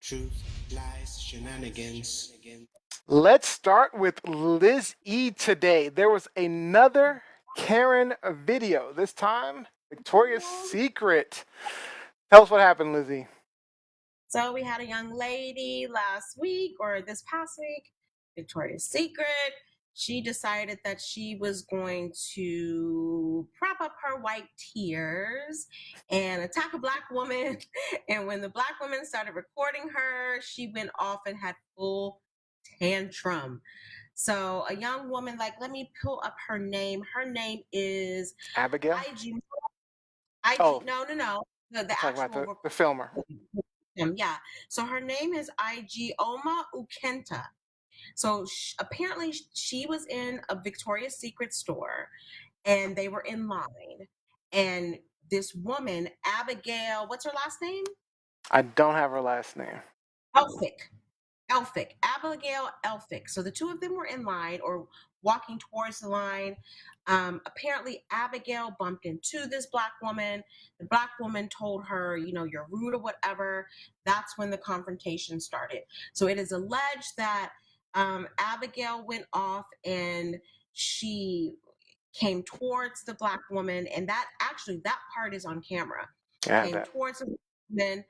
Truth, lies, shenanigans. Let's start with Liz E today. There was another Karen video, this time Victoria's Secret. Tell us what happened, Lizzie. So we had a young lady last week or this past week, Victoria's Secret. She decided that she was going to prop up her white tears and attack a Black woman. And when the Black woman started recording her, she went off and had full tantrum. So a young woman, let me pull up her name. Her name is Abigail? IG. Oh. No. The Talking actual about the filmer. Yeah. So her name is Igioma Ukenta. So apparently she was in a Victoria's Secret store and they were in line. And this woman, Abigail, what's her last name? I don't have her last name. Elphick, Abigail Elphick. So the two of them were in line or walking towards the line. Apparently, Abigail bumped into this Black woman. The Black woman told her, you're rude or whatever. That's when the confrontation started. So it is alleged that Abigail went off and she came towards the Black woman. And that part is on camera. Came towards the woman.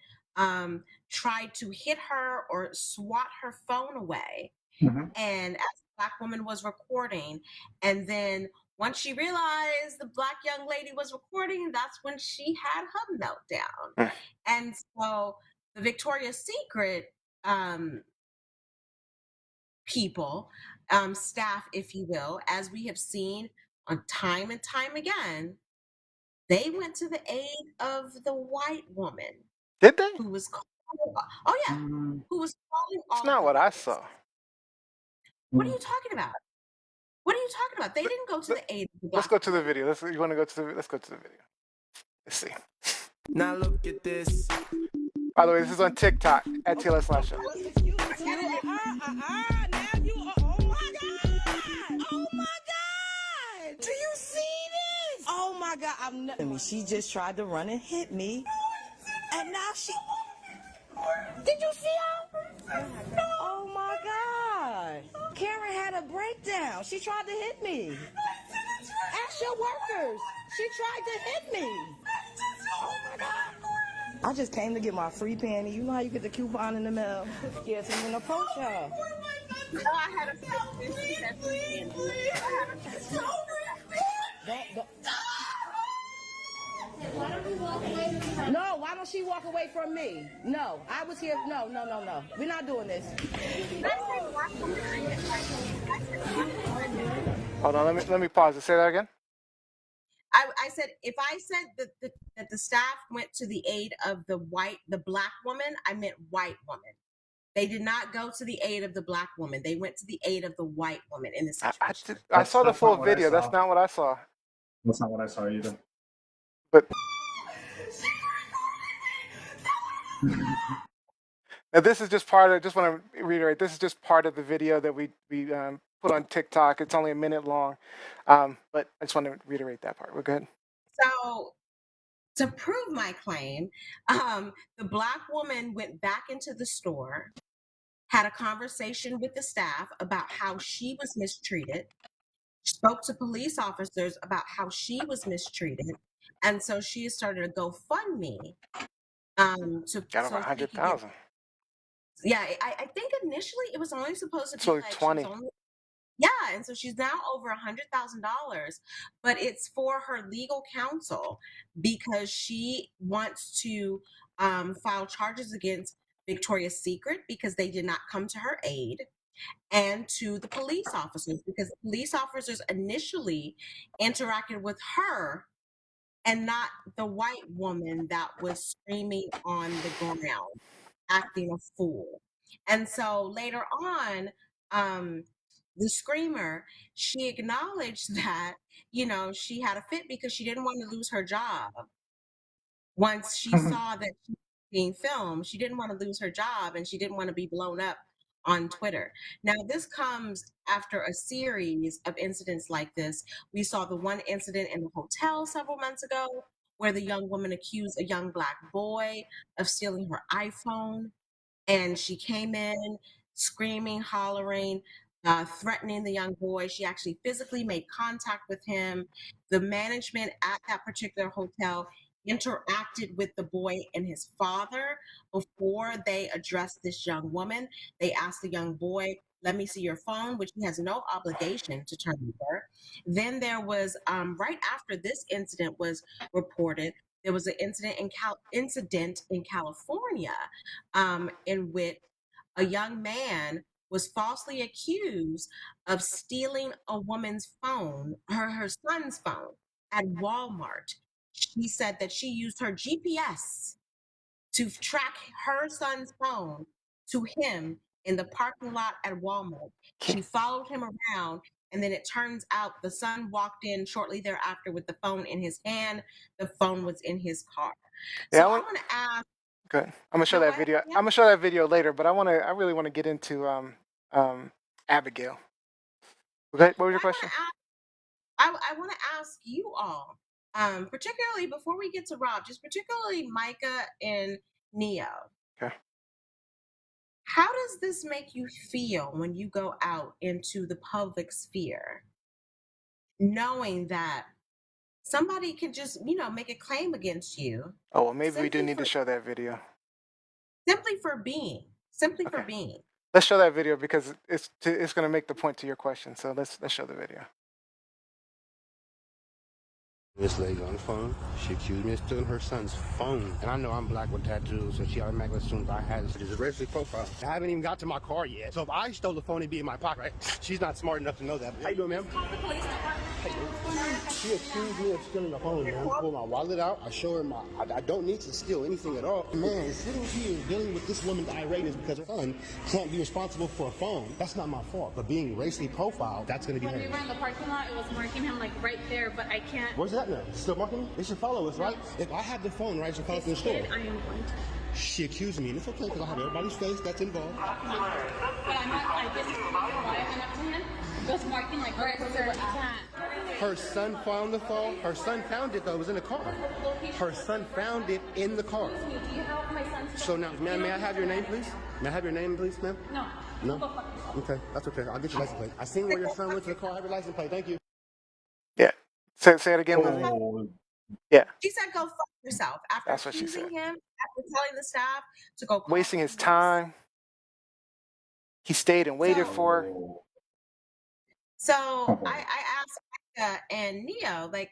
Tried to hit her or swat her phone away. Mm-hmm. And as the Black woman was recording, and then once she realized the Black young lady was recording, that's when she had her meltdown. And so the Victoria's Secret people, staff, if you will, as we have seen on time and time again, they went to the aid of the white woman. Did they? Who was Oh yeah, who was calling all? It's not what I saw. What are you talking about? They didn't go to the aid of the Black. Let's go to the video. Let's go to the video. Let's see. Now look at this. By the way, this is on TikTok at TLSLiveShow. Now you oh my God! Do you see this? Oh my God! I mean, she just tried to run and hit me, and now she. Did you see her? Oh my God! Karen had a breakdown. She tried to hit me. Ask your workers. She tried to hit me. Oh my God! I just came to get my free panty. You know how you get the coupon in the mail? Yeah, so I'm gonna approach her. No, I had a No, why don't she walk away from me? No, I was here. No. We're not doing this. Hold on, let me pause it. Say that again. I said, if I said that the staff went to the aid of the Black woman, I meant white woman. They did not go to the aid of the Black woman. They went to the aid of the white woman in this situation. I saw the full video. That's not what I saw. That's not what I saw either. But now this is just part of. Just want to reiterate. This is just part of the video that we put on TikTok. It's only a minute long, but I just want to reiterate that part. We're good. So to prove my claim, the Black woman went back into the store, had a conversation with the staff about how she was mistreated, spoke to police officers about how she was mistreated, and so she started a GoFundMe. To got over 100,000. Yeah, I think initially it was only supposed to it's be only 20. Yeah, and so she's now over $100,000, but it's for her legal counsel because she wants to file charges against Victoria's Secret because they did not come to her aid, and to the police officers because police officers initially interacted with her and not the white woman that was screaming on the ground, acting a fool. And so later on, the screamer, she acknowledged that, she had a fit because she didn't want to lose her job. Once she saw that she was being filmed, she didn't want to lose her job and she didn't want to be blown up on Twitter. Now, this comes after a series of incidents like this. We saw the one incident in the hotel several months ago where the young woman accused a young Black boy of stealing her iPhone. and she came in screaming, hollering, threatening the young boy. She actually physically made contact with him. The management at that particular hotel interacted with the boy and his father before they addressed this young woman. They asked the young boy, "Let me see your phone," which he has no obligation to turn over. Then there was, right after this incident was reported, there was an incident in California, in which a young man was falsely accused of stealing a woman's phone, her son's phone, at Walmart. She said that she used her GPS to track her son's phone to him in the parking lot at Walmart. She followed him around, and then it turns out the son walked in shortly thereafter with the phone in his hand. The phone was in his car. Yeah, So I want to ask. good. I'm gonna show No, go that ahead. video. Yeah. I'm gonna show that video later, but I really want to get into Abigail. Okay, what was your question? I want to ask you all, particularly before we get to Rob, just particularly Micah and Neo. Okay. How does this make you feel when you go out into the public sphere, knowing that somebody can just, make a claim against you? Oh, well, maybe we do simply need to for show that video. simply for being, simply for Okay. being. Let's show that video because it's going to make the point to your question. So let's show the video. This lady on the phone, she accused me of stealing her son's phone. And I know I'm black with tattoos, so she automatically assumes I had it. It's a racial profile. I haven't even got to my car yet. So if I stole the phone, it'd be in my pocket, right? She's not smart enough to know that. How you doing, ma'am? She accused me of stealing the phone, man. I pull my wallet out. I show her I don't need to steal anything at all. Man, sitting here dealing with this woman's irate is because her son can't be responsible for a phone. That's not my fault. But being racially profiled, that's going to be When her. we were in the parking lot, it was marking him like right there, but I can't. Where's that now? Still marking me? They should follow us, right? If I have the phone, right, she follow us in the store. I am going to. She accused me, and it's okay because I have everybody's face that's involved. But I'm not, I just, why I went up to him, it was marking like right there, I can't. Her son found the phone. Her son found it, though. It was in the car. Her son found it in the car. Do you have my son's? So now, ma'am, may I have your name, please? May I have your name, please, ma'am? No. No? Go fuck yourself. Okay, that's okay. I'll get your license plate. I seen where your son went to the car. I have your license plate. Thank you. Yeah. Say it again, Lizzie. Oh, Yeah. She said, "Go fuck yourself." After That's what she accusing said. him, after telling the staff to go, Wasting his time. He stayed and waited for her. oh. So I asked Micah and Neo, like,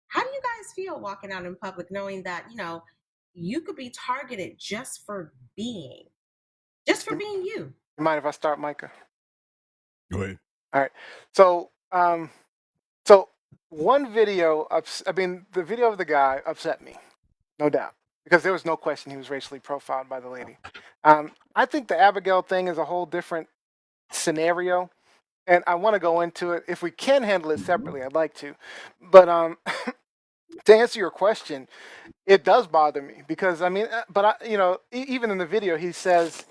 how do you guys feel walking out in public knowing that, you could be targeted just for being you? You mind if I start, Micah? Go ahead. All right. So, so one video, the video of the guy upset me, no doubt, because there was no question he was racially profiled by the lady. I think the Abigail thing is a whole different scenario, and I want to go into it. If we can handle it separately, I'd like to. But to answer your question, it does bother me because even in the video, he says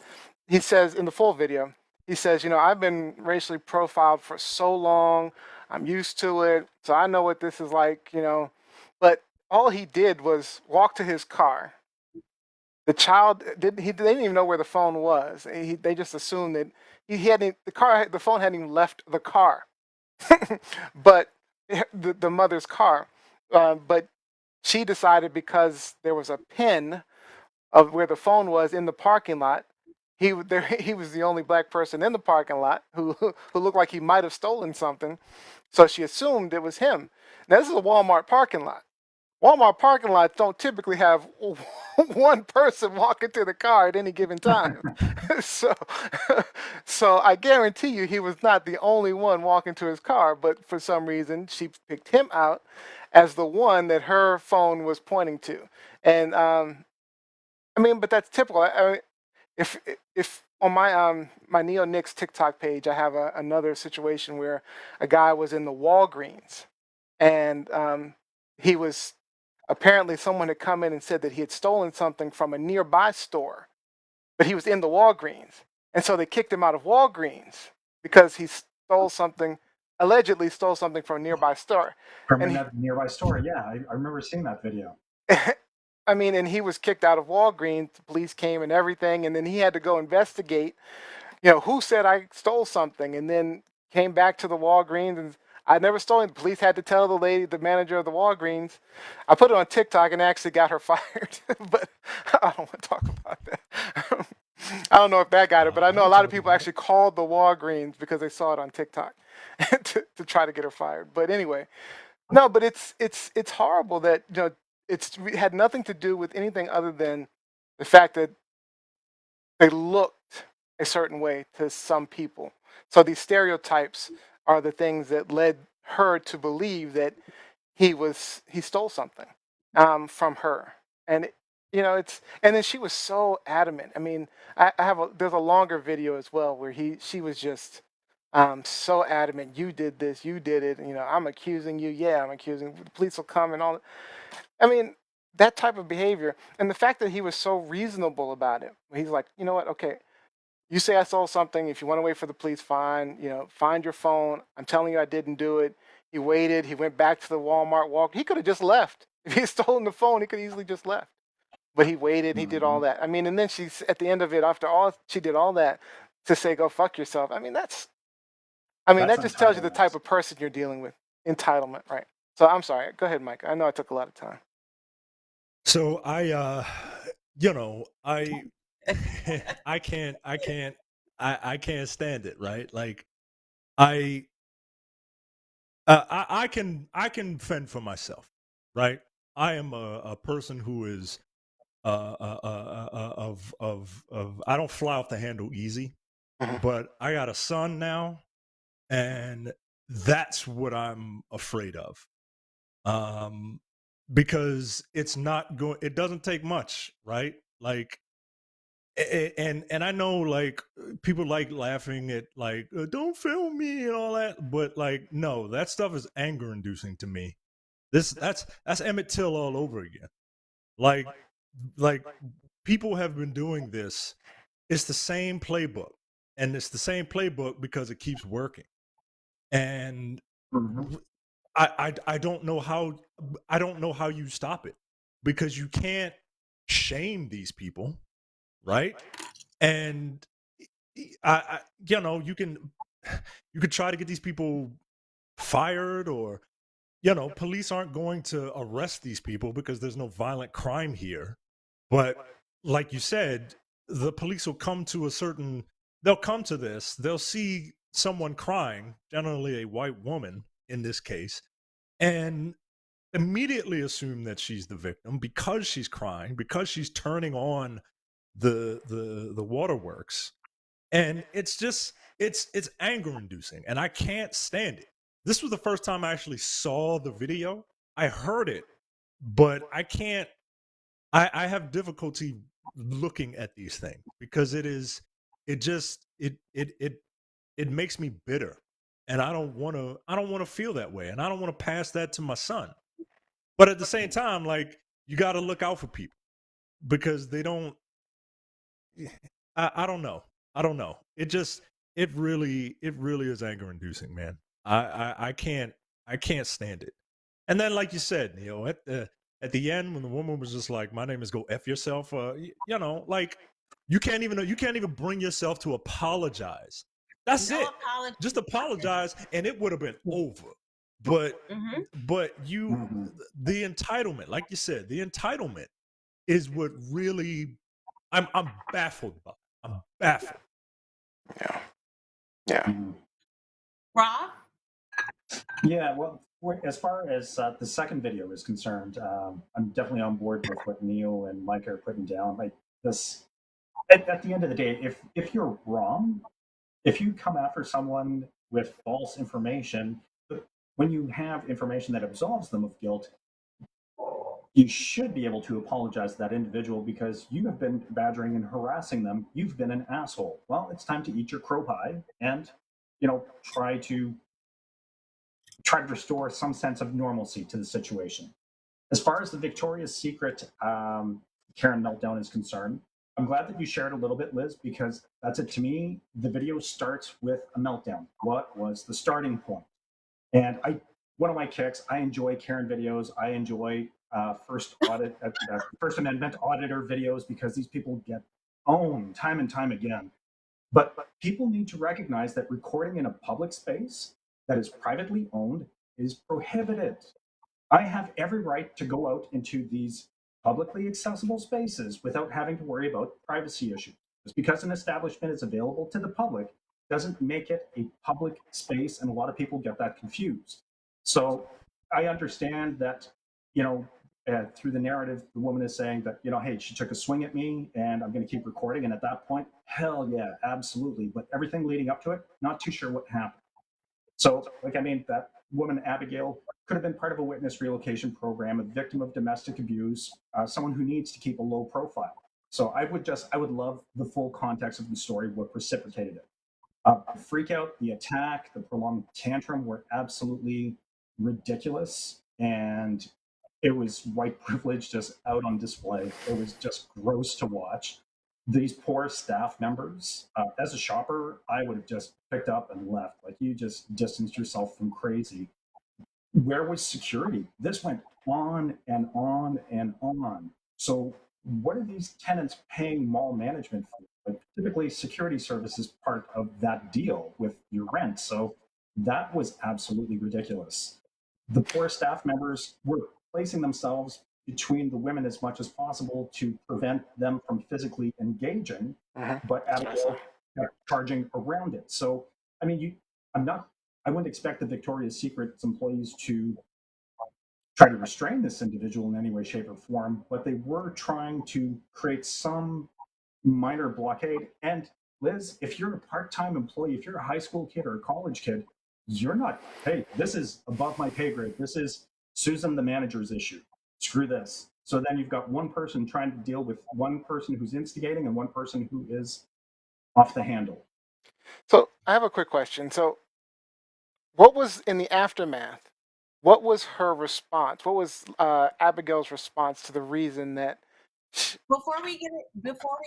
in the full video, he says, I've been racially profiled for so long, I'm used to it, so I know what this is like, But all he did was walk to his car. The child they didn't even know where the phone was. They just assumed that the phone hadn't even left the car, but the mother's car. But she decided because there was a pin of where the phone was in the parking lot. He was the only black person in the parking lot who looked like he might have stolen something, so she assumed it was him. Now this is a Walmart parking lot. Walmart parking lots don't typically have one person walking to the car at any given time. so I guarantee you he was not the only one walking to his car, but for some reason she picked him out as the one that her phone was pointing to. And but that's typical. If on my Neo Knicks TikTok page, I have another situation where a guy was in the Walgreens, and he was apparently someone had come in and said that he had stolen something from a nearby store, but he was in the Walgreens, and so they kicked him out of Walgreens because he allegedly stole something from a nearby store. From a nearby store, yeah, I remember seeing that video. I mean, and he was kicked out of Walgreens. The police came and everything, and then he had to go investigate. Who said I stole something, and then came back to the Walgreens and I never stole it. The police had to tell the manager of the Walgreens. I put it on TikTok and actually got her fired, but I don't want to talk about that. I don't know if that got it, but I know a lot of people actually called the Walgreens because they saw it on TikTok to try to get her fired. But anyway, no, but it's horrible that it had nothing to do with anything other than the fact that they looked a certain way to some people. So these stereotypes are the things that led her to believe that he stole something from her, and and then she was so adamant. I mean, there's a longer video as well where she was just so adamant. You did this, you did it. I'm accusing you. Yeah, I'm accusing. The police will come and all. I mean, that type of behavior, and the fact that he was so reasonable about it. He's like, you know what? Okay, you say I stole something. If you want to wait for the police, fine. Find your phone. I'm telling you I didn't do it. He waited. He went back to the Walmart walk. He could have just left. If he had stolen the phone, he could easily just left. But he waited. He did all that. I mean, and then she's at the end of it, after all, she did all that to say, go fuck yourself. I mean, that just tells you the type of person you're dealing with. Entitlement, right? So I'm sorry. Go ahead, Mike. I know I took a lot of time. So I I can't stand it, right? Like I can fend for myself, right? I am a person who is of I don't fly off the handle easy, but I got a son now, and that's what I'm afraid of. Because it doesn't take much, right? Like, and I know, like, people like laughing at, like, don't film me and all that, but like, no, that stuff is anger inducing to me. That's Emmett Till all over again. Like people have been doing this. It's the same playbook, and it's the same playbook because it keeps working. And I don't know how you stop it, because you can't shame these people, right? And you could try to get these people fired, or police aren't going to arrest these people because there's no violent crime here. But like you said, the police will they'll come to this, they'll see someone crying, generally a white woman in this case, and immediately assume that she's the victim because she's crying, because she's turning on the waterworks. And it's anger inducing, and I can't stand it. This was the first time I actually saw the video. I heard it, but I have difficulty looking at these things because it makes me bitter, and I don't want to feel that way, and I don't want to pass that to my son. But at the same time, like, you got to look out for people because they don't. I don't know. I don't know. It really is anger inducing, man. I can't stand it. And then, like you said, at the end, when the woman was just like, "My name is go f yourself," like, you can't even bring yourself to apologize. That's No it. apology. Just apologize, and it would have been over. But the entitlement, like you said, the entitlement is what really I'm baffled by. I'm baffled. Yeah. Rob? Yeah, well, as far as the second video is concerned, I'm definitely on board with what Neil and Mike are putting down. Like this, at the end of the day, if you're wrong, if you come after someone with false information, when you have information that absolves them of guilt, you should be able to apologize to that individual because you have been badgering and harassing them. You've been an asshole. Well, it's time to eat your crow pie and, try to restore some sense of normalcy to the situation. As far as the Victoria's Secret Karen meltdown is concerned, I'm glad that you shared a little bit, Liz, because that's it. To me, the video starts with a meltdown. What was the starting point? And one of my kicks, I enjoy Karen videos. I enjoy First Amendment auditor videos because these people get owned time and time again. But people need to recognize that recording in a public space that is privately owned is prohibited. I have every right to go out into these publicly accessible spaces without having to worry about privacy issues. Just because an establishment is available to the public doesn't make it a public space, and a lot of people get that confused. So I understand that, through the narrative, the woman is saying that, hey, she took a swing at me and I'm going to keep recording. And at that point, hell yeah, absolutely. But everything leading up to it, not too sure what happened. So, that woman, Abigail, could have been part of a witness relocation program, a victim of domestic abuse, someone who needs to keep a low profile. So I would love the full context of the story, what precipitated it. The freak out, the attack, the prolonged tantrum were absolutely ridiculous. And it was white privilege just out on display. It was just gross to watch. These poor staff members, as a shopper, I would have just picked up and left. Like, you just distanced yourself from crazy. Where was security? This went on and on and on. So what are these tenants paying mall management for? Like, typically security service is part of that deal with your rent. So that was absolutely ridiculous. The poor staff members were placing themselves between the women as much as possible to prevent them from physically engaging, but Abigail kept charging around it. So, I wouldn't expect the Victoria's Secret's employees to try to restrain this individual in any way, shape, or form, but they were trying to create some minor blockade. And Liz, if you're a part-time employee, if you're a high school kid or a college kid, you're not, hey, this is above my pay grade. This is Susan, the manager's issue. Screw this. So then you've got one person trying to deal with one person who's instigating and one person who is off the handle. So I have a quick question. So what was in the aftermath? What was her response? What was Abigail's response to the reason that? Before we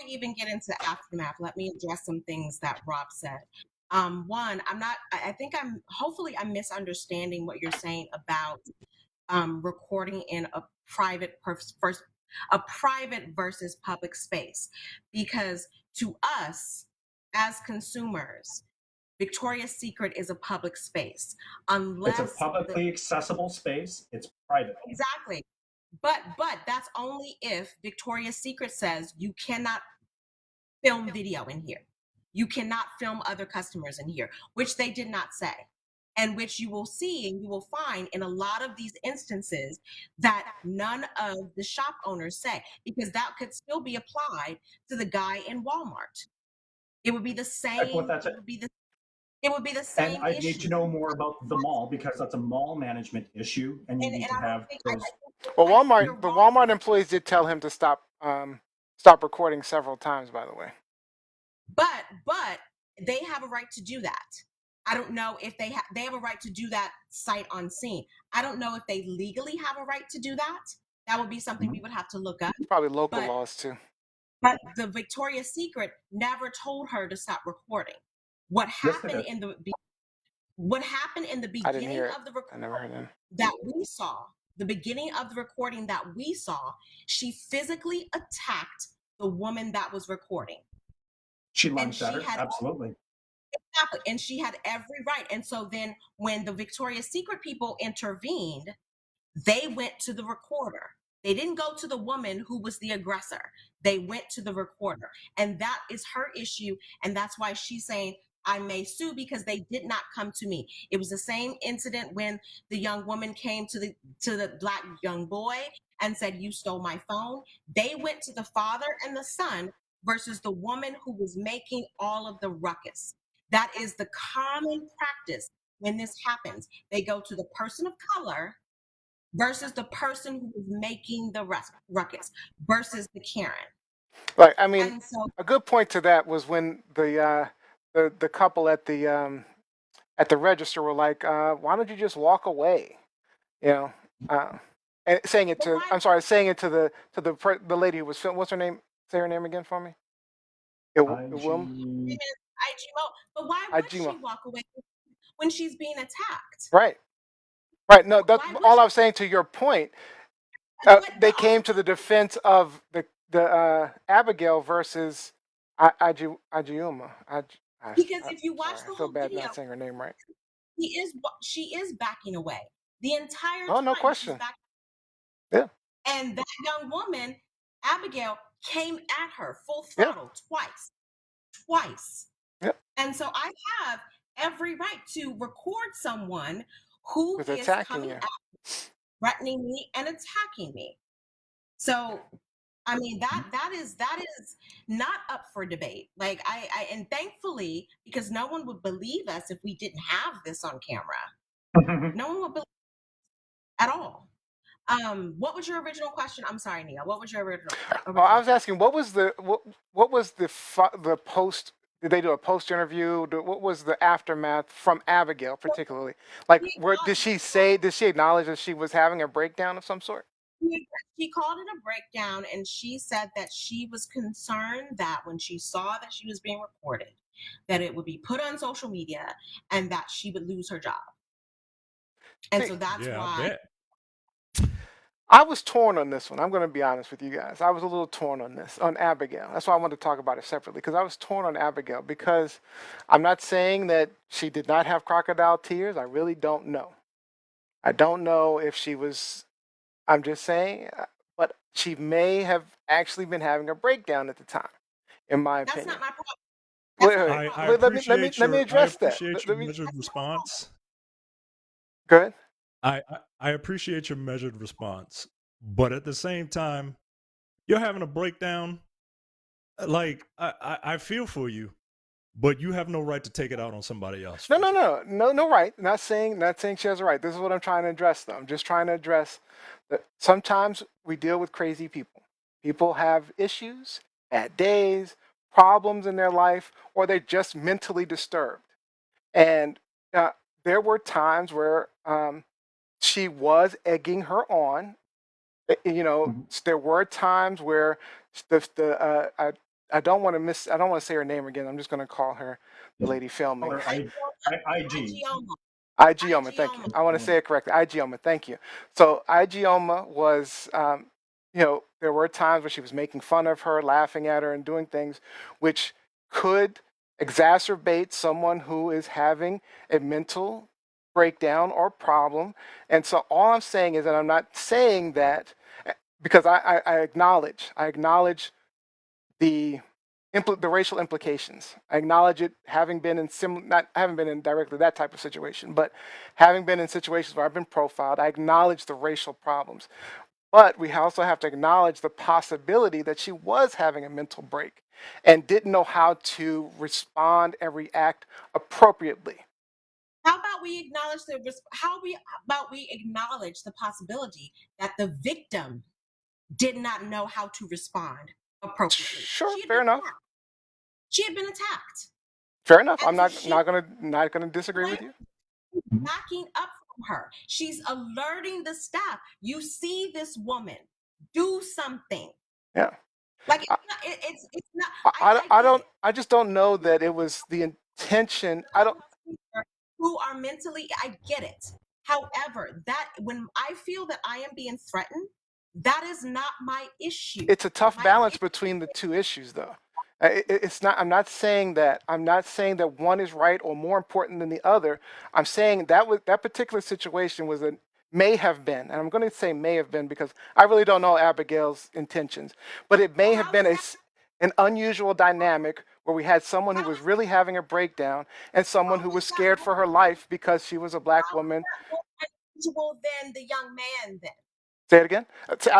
even get into aftermath, let me address some things that Rob said. One, hopefully I'm misunderstanding what you're saying about recording in a private versus public space, because to us as consumers, Victoria's Secret is a public space. Unless it's a publicly accessible space, it's private. Exactly. But that's only if Victoria's Secret says you cannot film video in here. You cannot film other customers in here, which they did not say. And which you will see and you will find in a lot of these instances that none of the shop owners say, because that could still be applied to the guy in Walmart. It would be the same. It would be the same. And I need to know more about the mall, because that's a mall management issue, and you need to have those. Well, Walmart employees did tell him to stop recording several times, by the way. But they have a right to do that. I don't know if they have a right to do that sight unseen. I don't know if they legally have a right to do that. That would be something we would have to look up. Probably local laws too. But the Victoria's Secret never told her to stop recording. What happened in the beginning of the recording that we saw, the beginning of the recording that we saw, she physically attacked the woman that was recording. She lunged at her, absolutely. Exactly, and she had every right. And so then when the Victoria's Secret people intervened, they went to the recorder. They didn't go to the woman who was the aggressor. They went to the recorder. And that is her issue. And that's why she's saying, I may sue, because they did not come to me. It was the same incident when the young woman came to the black young boy and said, you stole my phone. They went to the father and the son versus the woman who was making all of the ruckus. That is the common practice when this happens. They go to the person of color versus the person who is making the ruckus versus the Karen. Right. I mean, a good point to that was when the couple at the register were like, "Why don't you just walk away?" You know, and saying it to the lady who was filming. What's her name? Say her name again for me. But why would she walk away when she's being attacked? Right. No, that's all I was saying to your point. They came to the defense of the Abigail versus Ajiuma. Because if you watch Sorry, the I feel whole bad video, not saying her name right. she is backing away the entire Oh, no time. She's question. back, Yeah, and that young woman, Abigail, came at her full yeah, throttle twice. yeah. And so I have every right to record someone who Was is attacking coming you. at, threatening me, and attacking me. So I mean that is not up for debate. Like I and thankfully, because no one would believe us if we didn't have this on camera. No one would believe at all. What was your original question? I'm sorry, Neil. What was your original? Oh, I was asking what was the post? Did they do a post interview? What was the aftermath from Abigail particularly? Like, where did she say? Did she acknowledge that she was having a breakdown of some sort? She called it a breakdown, and she said that she was concerned that when she saw that she was being recorded, that it would be put on social media and that she would lose her job. And See, so that's Yeah, I why. bet. I was torn on this one. I'm going to be honest with you guys. I was a little torn on this, on Abigail. That's why I wanted to talk about it separately, because I was torn on Abigail, because I'm not saying that she did not have crocodile tears. I really don't know. I don't know if she was, I'm just saying, but she may have actually been having a breakdown at the time, in my That's opinion. not my problem. Wait, That's not my wait, I problem. wait, appreciate let me your address that. Let me, measured response. go ahead. I appreciate your measured response, but at the same time, you're having a breakdown. Like I feel for you, but you have no right to take it out on somebody else. No, right. Not saying she has a right. This is what I'm trying to address, though. I'm just trying to address that sometimes we deal with crazy people. People have issues, bad days, problems in their life, or they're just mentally disturbed. And uh, there were times where she was egging her on. There were times where I don't want to I don't want to say her name again. I'm just going to call her the lady filming. Or IG. Igioma, thank you. I want to say it correctly. Igioma, thank you. So Igioma was, there were times where she was making fun of her, laughing at her, and doing things which could exacerbate someone who is having a mental breakdown or problem. And so all I'm saying is that I'm not saying that because I acknowledge the the racial implications. I acknowledge it, having been in not having been in directly that type of situation, but having been in situations where I've been profiled. I acknowledge the racial problems, but we also have to acknowledge the possibility that she was having a mental break and didn't know how to respond and react appropriately. How about we acknowledge we acknowledge the possibility that the victim did not know how to respond appropriately? Sure, fair enough. She had been attacked. Fair enough. I'm And so not gonna disagree with you. backing up from her. She's alerting the staff. You see this woman, do something. Yeah. Like it's not. I just don't know that it was the intention. I don't. Who are mentally, I get it. However, that when I feel that I am being threatened, that is not my issue. It's a tough balance between the two issues, though. It's not. I'm not saying that. I'm not saying that one is right or more important than the other. I'm saying that particular situation was a may have been, and I'm going to say may have been because I really don't know Abigail's intentions, but it may have been an unusual dynamic where we had someone who was really having a breakdown and someone who was scared for her life because she was a black woman. More unusual than the young man then. Say it again.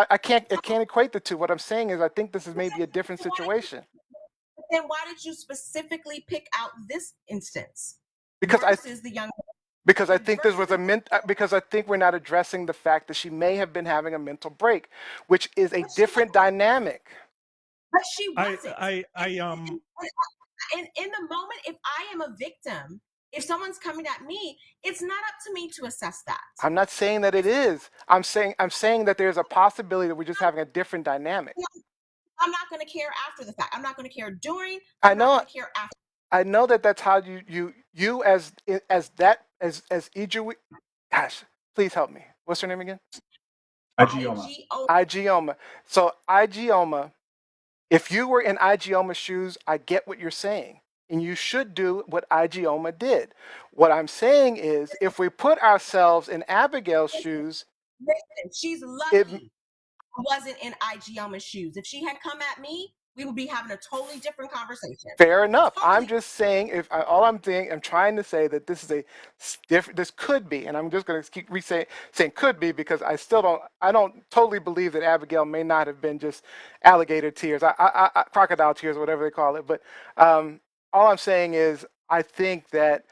I can't equate the two. What I'm saying is I think this is maybe a different situation. Then why did you specifically pick out this instance? Because versus the young man? Because I think because I think we're not addressing the fact that she may have been having a mental break, which is a different dynamic. But she wasn't. In the moment, if I am a victim, if someone's coming at me, it's not up to me to assess that. I'm not saying that it is. I'm saying that there's a possibility that we're just having a different dynamic. I'm not going to care after the fact. I'm not going to care during. I know. Not going to care after. I know that that's how you as Iju. Gosh, please help me. What's her name again? IGOMA. IGOMA. So IGOMA, if you were in IGOMA's shoes, I get what you're saying. And you should do what IGOMA did. What I'm saying is, if we put ourselves in Abigail's shoes, Listen, she's it lucky I wasn't in IGOMA's shoes. If she had come at me, we would be having a totally different conversation. fair enough. I'm Totally. just saying, all I'm saying, I'm trying to say that this is a different. This could be, and I'm just going to keep saying could be, because I don't totally believe that Abigail may not have been just alligator tears, crocodile tears, whatever they call it. But all I'm saying is, I think that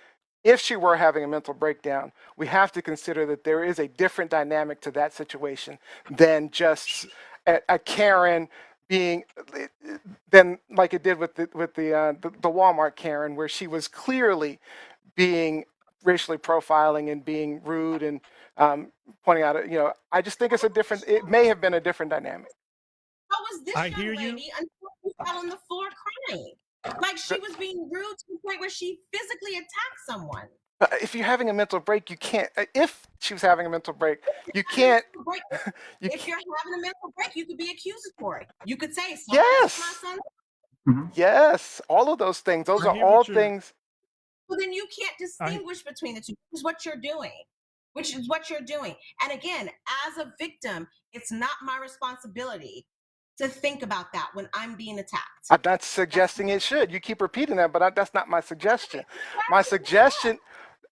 if she were having a mental breakdown, we have to consider that there is a different dynamic to that situation than just a Karen being, than like it did with the Walmart Karen, where she was clearly being racially profiling and being rude and pointing out, I just think it may have been a different dynamic. How was this I young hear you. lady until she fell on the floor crying? Like she was being rude to the point where she physically attacked someone. If you're having a mental break, you can't. If she was having a mental break, you can't. If you're having a mental break, you could be accusatory. You could say, Yes. my son. Yes, all of those things. Those are all things. Well, then you can't distinguish between the two. Which is what you're doing. Which is what you're doing. And again, as a victim, it's not my responsibility to think about that when I'm being attacked. I'm not suggesting it should. You keep repeating that, but that's not my suggestion. My suggestion,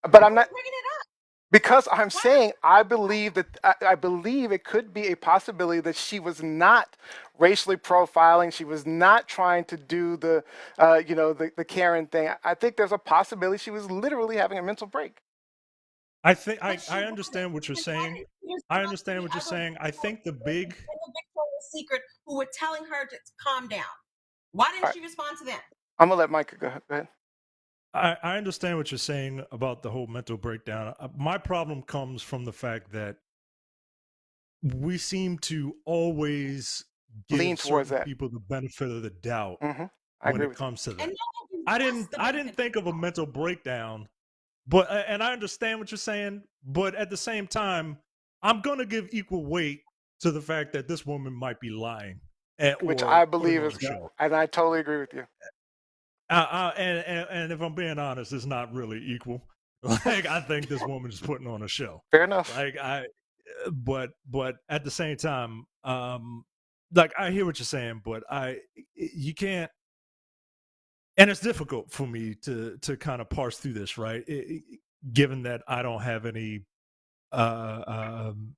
but I'm not bringing it up. Because I'm saying I believe it could be a possibility that she was not racially profiling. She was not trying to do the Karen thing. I think there's a possibility she was literally having a mental break. I think I understand what you're saying. I understand what you're saying. I think the big Victoria's Secret who were telling her to calm down. Why didn't she respond to them? I'm gonna let Micah go ahead. I understand what you're saying about the whole mental breakdown. My problem comes from the fact that we seem to always give certain people the benefit of the doubt when it comes to that. I didn't think of a mental breakdown, but and I understand what you're saying, but at the same time, I'm gonna give equal weight to the fact that this woman might be lying, which I believe is, and I totally agree with you. And if I'm being honest, it's not really equal. Like I think this woman is putting on a show. Fair enough. But at the same time, like I hear what you're saying, but you can't, and it's difficult for me to kind of parse through this, right? Given that I don't have any, I'm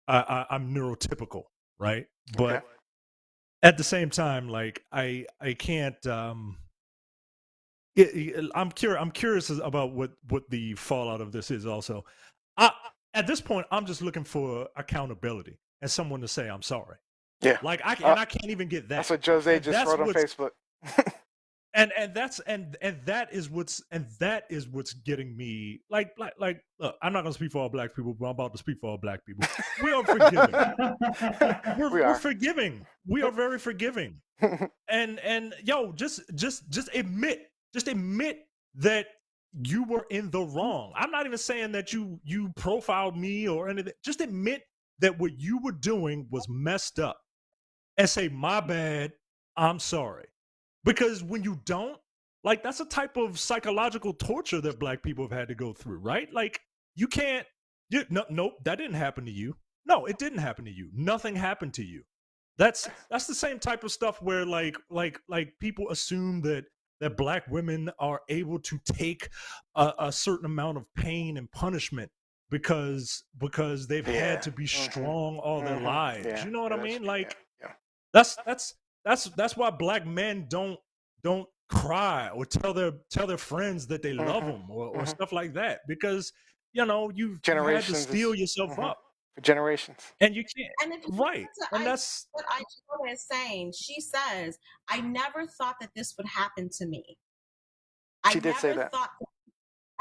neurotypical, right? But okay. At the same time, like I can't. I'm curious about what the fallout of this is. Also, at this point, I'm just looking for accountability and someone to say I'm sorry. Yeah, like I can't even get that. That's what Jose just wrote on Facebook. and that is what's getting me like look, I'm not gonna speak for all black people, but I'm about to speak for all black people. We are forgiving. We're forgiving. We are very forgiving. and yo, just admit that you were in the wrong. I'm not even saying that you profiled me or anything. Just admit that what you were doing was messed up and say, my bad, I'm sorry. Because when you don't, like, that's a type of psychological torture that black people have had to go through, right? Like, you can't, nope, that didn't happen to you. No, it didn't happen to you. Nothing happened to you. That's the same type of stuff where like people assume that black women are able to take a certain amount of pain and punishment because they've had to be strong all their lives. Yeah. You know what I mean? Like that's why black men don't cry or tell their friends that they love them or stuff like that, because you've had to steel yourself up for generations, and you can't. And if right, and that's what Iona is saying. She says, "I never thought that this would happen to me." She did say that.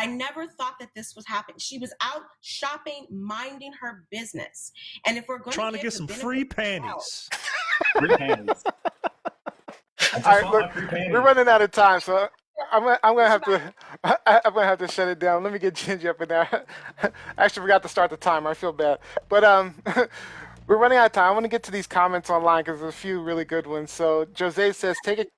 I never thought that this was happening. She was out shopping, minding her business, and if we're going trying to get some free panties, free panties. All right, look, we're running out of time, so I'm gonna have Goodbye. to I'm gonna have to shut it down. Let me get Ginger up in there. I actually forgot to start the timer. I feel bad, but we're running out of time. I want to get to these comments online because there's a few really good ones. So Jose says, take it.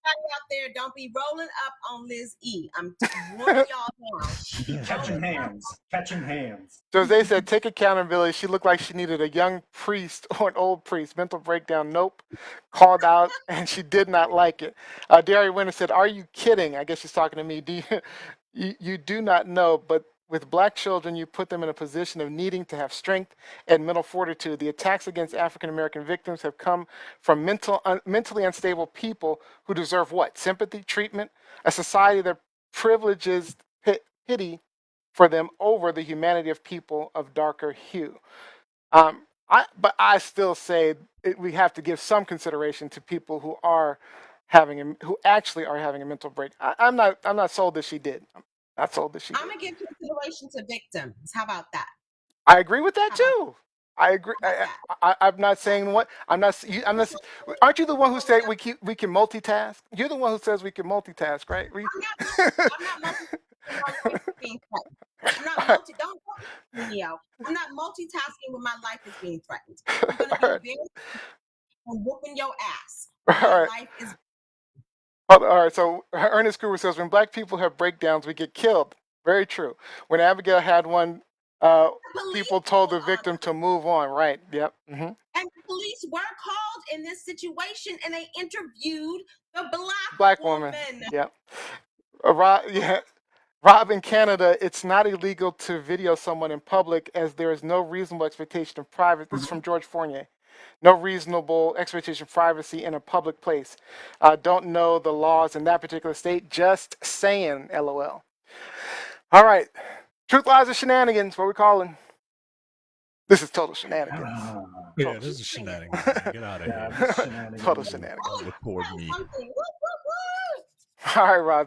Everybody out there, don't be rolling up on Liz E. I'm warning y'all now. Catching hands. Catching hands. Jose said, take accountability. She looked like she needed a young priest or an old priest. Mental breakdown. Nope. Called out, and she did not like it. Darian Winter said, are you kidding? I guess she's talking to me. You do not know, but with black children, you put them in a position of needing to have strength and mental fortitude. The attacks against African American victims have come from mentally unstable people who deserve what? Sympathy, treatment, a society that privileges pity for them over the humanity of people of darker hue. But I still say we have to give some consideration to people who are who actually are having a mental break. I'm not sold that she did. I'm not sold that she did. I'm gonna give consideration to victims. How about that? I agree with that How about too. I agree. that? I'm not saying what I'm not. I'm not. Aren't you the one who said we can multitask? You're the one who says we can multitask, right? I'm not multitasking when my life is being threatened. I'm not multi. Don't Neo. I'm not multitasking when my life is being threatened. I'm gonna be All right. very and whooping your ass. All My right. life is. All right. So Ernest Cooper says, when black people have breakdowns, we get killed. Very true. When Abigail had one, people told the victim to move on. Right. Yep. Mm-hmm. And the police were called in this situation, and they interviewed the Black woman. Yep. Yeah. Rob, in Canada, it's not illegal to video someone in public as there is no reasonable expectation of privacy. This is from George Fournier. No reasonable expectation of privacy in a public place. Don't know the laws in that particular state. Just saying, LOL. All right. Truth, lies, or shenanigans. What we calling? This is total shenanigans. Yeah, this is shenanigans. Get out of Yeah, here. this is shenanigans. Total shenanigans. Don't record me. Something. Woo, woo, woo. All right, Rob B.